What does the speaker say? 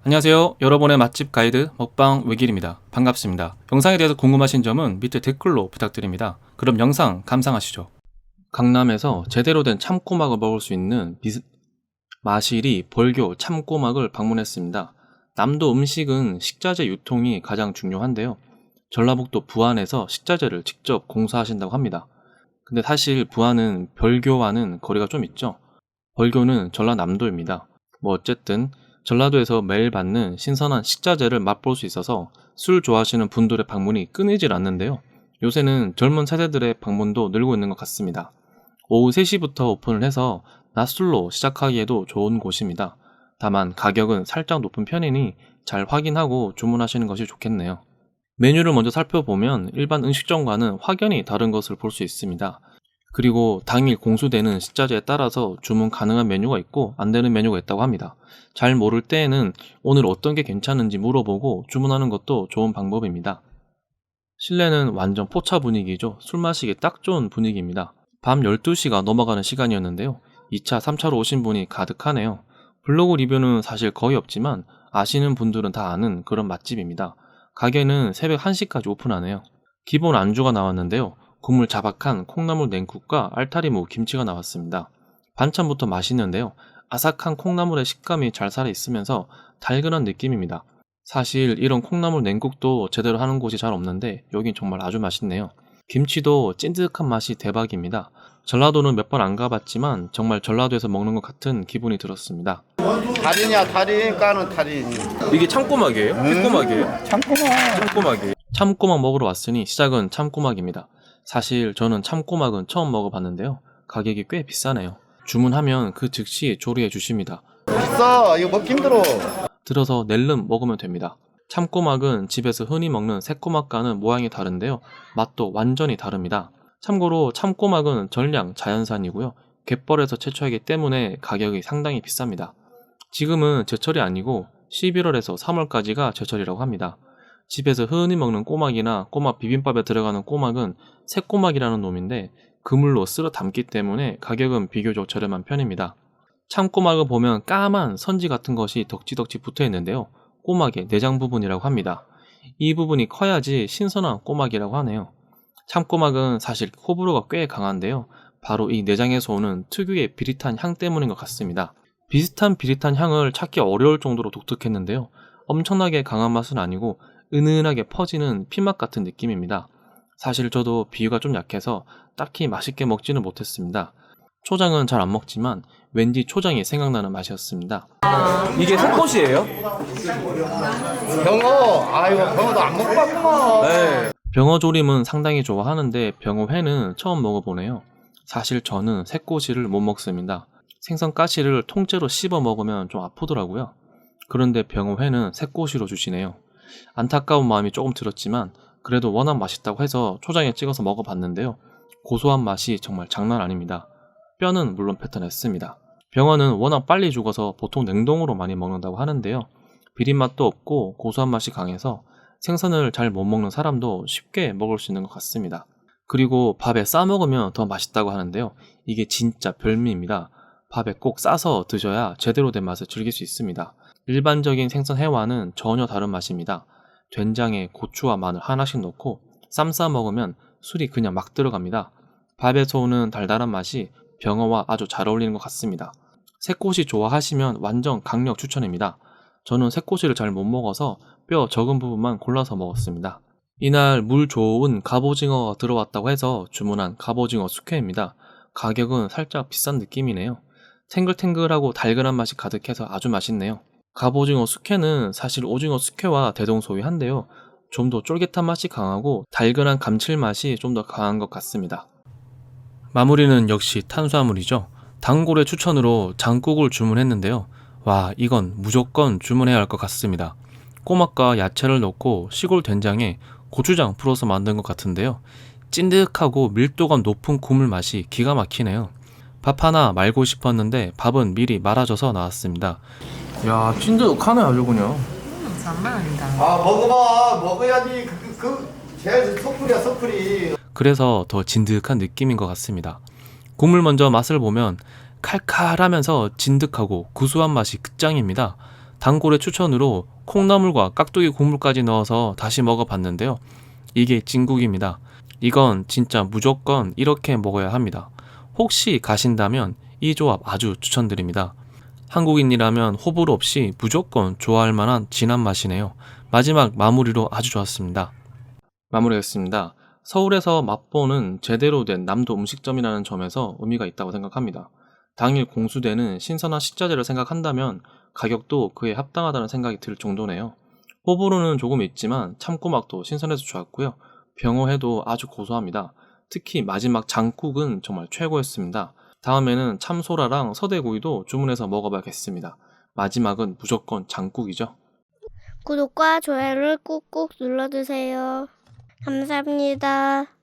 안녕하세요. 여러분의 맛집 가이드 먹방 외길입니다. 반갑습니다. 영상에 대해서 궁금하신 점은 밑에 댓글로 부탁드립니다. 그럼 영상 감상하시죠. 강남에서 제대로 된 참꼬막을 먹을 수 있는 마실이 벌교 참꼬막을 방문했습니다. 남도 음식은 식자재 유통이 가장 중요한데요. 전라북도 부안에서 식자재를 직접 공사하신다고 합니다. 근데 사실 부안은 벌교와는 거리가 좀 있죠. 벌교는 전라남도입니다. 어쨌든 전라도에서 매일 받는 신선한 식자재를 맛볼 수 있어서 술 좋아하시는 분들의 방문이 끊이질 않는데요. 요새는 젊은 세대들의 방문도 늘고 있는 것 같습니다. 오후 3시부터 오픈을 해서 낮술로 시작하기에도 좋은 곳입니다. 다만 가격은 살짝 높은 편이니 잘 확인하고 주문하시는 것이 좋겠네요. 메뉴를 먼저 살펴보면 일반 음식점과는 확연히 다른 것을 볼 수 있습니다. 그리고 당일 공수되는 식자재에 따라서 주문 가능한 메뉴가 있고 안 되는 메뉴가 있다고 합니다. 잘 모를 때에는 오늘 어떤 게 괜찮은지 물어보고 주문하는 것도 좋은 방법입니다. 실내는 완전 포차 분위기죠. 술 마시기 딱 좋은 분위기입니다. 밤 12시가 넘어가는 시간이었는데요. 2차, 3차로 오신 분이 가득하네요. 블로그 리뷰는 사실 거의 없지만 아시는 분들은 다 아는 그런 맛집입니다. 가게는 새벽 1시까지 오픈하네요. 기본 안주가 나왔는데요. 국물 자박한 콩나물 냉국과 알타리무 김치가 나왔습니다. 반찬부터 맛있는데요. 아삭한 콩나물의 식감이 잘 살아있으면서 달근한 느낌입니다. 사실 이런 콩나물 냉국도 제대로 하는 곳이 잘 없는데 여긴 정말 아주 맛있네요. 김치도 찐득한 맛이 대박입니다. 전라도는 몇 번 안 가봤지만 정말 전라도에서 먹는 것 같은 기분이 들었습니다. 달인이야 달인 까는 달인. 이게 참꼬막이에요? 핏꼬막이에요? 참꼬막. 참꼬막 먹으러 왔으니 시작은 참꼬막입니다. 사실 저는 참꼬막은 처음 먹어봤는데요. 가격이 꽤 비싸네요. 주문하면 그 즉시 조리해 주십니다. 비싸 이거 먹기 힘들어. 들어서 낼름 먹으면 됩니다. 참꼬막은 집에서 흔히 먹는 새꼬막과는 모양이 다른데요. 맛도 완전히 다릅니다. 참고로 참꼬막은 전량 자연산이고요. 갯벌에서 채취하기 때문에 가격이 상당히 비쌉니다. 지금은 제철이 아니고 11월에서 3월까지가 제철이라고 합니다. 집에서 흔히 먹는 꼬막이나 꼬막 비빔밥에 들어가는 꼬막은 새꼬막이라는 놈인데 그물로 쓸어 담기 때문에 가격은 비교적 저렴한 편입니다. 참꼬막을 보면 까만 선지 같은 것이 덕지덕지 붙어 있는데요. 꼬막의 내장 부분이라고 합니다. 이 부분이 커야지 신선한 꼬막이라고 하네요. 참꼬막은 사실 호불호가 꽤 강한데요. 바로 이 내장에서 오는 특유의 비릿한 향 때문인 것 같습니다. 비슷한 비릿한 향을 찾기 어려울 정도로 독특했는데요. 엄청나게 강한 맛은 아니고 은은하게 퍼지는 피맛 같은 느낌입니다. 사실 저도 비위가 좀 약해서 딱히 맛있게 먹지는 못했습니다. 초장은 잘 안 먹지만 왠지 초장이 생각나는 맛이었습니다. 이게 새꽃이에요? 병어 아이고 병어도 안 먹어봤구만. 네. 병어조림은 상당히 좋아하는데 병어회는 처음 먹어보네요. 사실 저는 새꼬시를 못 먹습니다. 생선가시를 통째로 씹어 먹으면 좀 아프더라고요. 그런데 병어회는 새꼬시로 주시네요. 안타까운 마음이 조금 들었지만 그래도 워낙 맛있다고 해서 초장에 찍어서 먹어봤는데요. 고소한 맛이 정말 장난 아닙니다. 뼈는 물론 뱉어냈습니다. 병어는 워낙 빨리 죽어서 보통 냉동으로 많이 먹는다고 하는데요. 비린맛도 없고 고소한 맛이 강해서 생선을 잘 못 먹는 사람도 쉽게 먹을 수 있는 것 같습니다. 그리고 밥에 싸 먹으면 더 맛있다고 하는데요. 이게 진짜 별미입니다. 밥에 꼭 싸서 드셔야 제대로 된 맛을 즐길 수 있습니다. 일반적인 생선 회와는 전혀 다른 맛입니다. 된장에 고추와 마늘 하나씩 넣고 쌈 싸 먹으면 술이 그냥 막 들어갑니다. 밥에서 오는 달달한 맛이 병어와 아주 잘 어울리는 것 같습니다. 새꼬시 좋아하시면 완전 강력 추천입니다. 저는 새꼬시를 잘 못 먹어서 뼈 적은 부분만 골라서 먹었습니다. 이날 물 좋은 갑오징어가 들어왔다고 해서 주문한 갑오징어 숙회입니다. 가격은 살짝 비싼 느낌이네요. 탱글탱글하고 달근한 맛이 가득해서 아주 맛있네요. 갑오징어 숙회는 사실 오징어 숙회와 대동소이한데요. 좀 더 쫄깃한 맛이 강하고 달근한 감칠맛이 좀 더 강한 것 같습니다. 마무리는 역시 탄수화물이죠. 단골의 추천으로 장국을 주문했는데요. 와, 이건 무조건 주문해야 할 것 같습니다. 꼬막과 야채를 넣고 시골 된장에 고추장 풀어서 만든 것 같은데요. 찐득하고 밀도감 높은 국물 맛이 기가 막히네요. 밥 하나 말고 싶었는데 밥은 미리 말아줘서 나왔습니다. 야, 찐득하네 아주 그냥. 장난 아니다. 아 먹어봐 먹어야지 제일 소풀이야 소풀이. 그래서 더 진득한 느낌인 것 같습니다. 국물 먼저 맛을 보면 칼칼하면서 진득하고 구수한 맛이 끝장입니다. 단골의 추천으로 콩나물과 깍두기 국물까지 넣어서 다시 먹어봤는데요. 이게 찐국입니다. 이건 진짜 무조건 이렇게 먹어야 합니다. 혹시 가신다면 이 조합 아주 추천드립니다. 한국인이라면 호불호 없이 무조건 좋아할 만한 진한 맛이네요. 마지막 마무리로 아주 좋았습니다. 마무리했습니다. 서울에서 맛보는 제대로 된 남도 음식점이라는 점에서 의미가 있다고 생각합니다. 당일 공수되는 신선한 식자재를 생각한다면 가격도 그에 합당하다는 생각이 들 정도네요. 호불호는 조금 있지만 참꼬막도 신선해서 좋았고요. 병어회도 아주 고소합니다. 특히 마지막 장국은 정말 최고였습니다. 다음에는 참소라랑 서대구이도 주문해서 먹어봐야겠습니다. 마지막은 무조건 장국이죠. 구독과 좋아요를 꾹꾹 눌러주세요. 감사합니다.